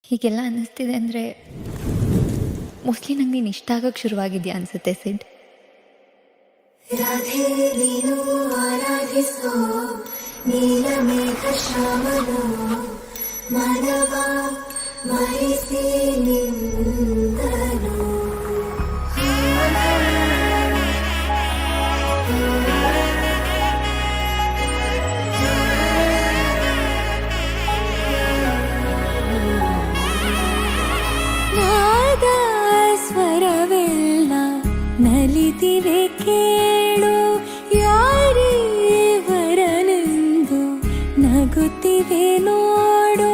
ಹೀಗೆಲ್ಲ ಅನ್ನಿಸ್ತಿದೆ ಅಂದರೆ ಮೋಸ್ಟ್ಲಿ ನಂಗೆ ನೀನು ಇಷ್ಟ ಆಗೋಕ್ಕೆ ಶುರುವಾಗಿದೆಯಾ ಅನಿಸುತ್ತೆ ಸಿಡ್. ರಾಧೆ ನೀನು ಆರಾಧಿಸೋ ನೀಲಮೇಘ ಶ್ಯಾಮನೋ ಮನವ ಮರೆಸಿ ನಿಂದನು. ನಾದ ಸ್ವರವೆಲ್ಲ ನಲಿದಿವೆ ಕೇಳು, ಯಾರೀವರನೆಂದು ನಗುತ್ತಿವೆ ನೋಡು.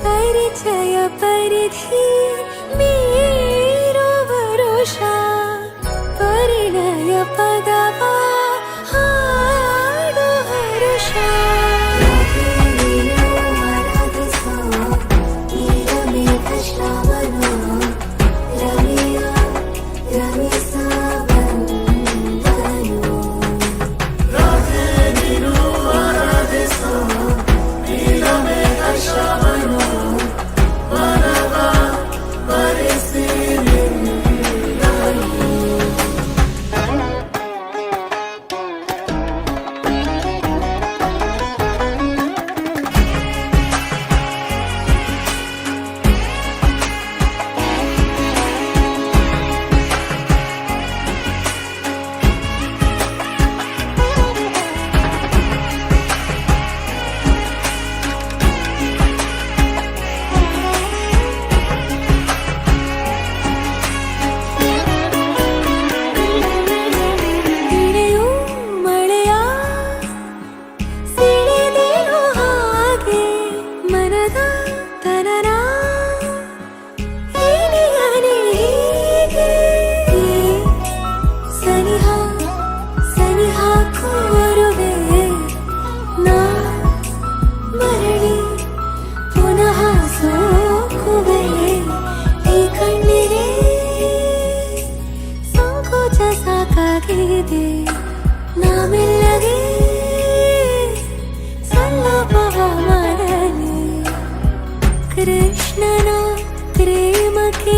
ಪರಿಚಯ ಪರಿಧಿ ಮೀರುವ ವರುಷ, ಪರಿಣಯ ಪದವ ಹಾಡು ಹರುಷ. ಸಾಕಾಗಿದೆ ನಾವೆಲ್ಲಗೆ ಸಲ್ಲಪವ ಮಾಡಲಿ ಕೃಷ್ಣನ ಪ್ರೇಮಕ್ಕೆ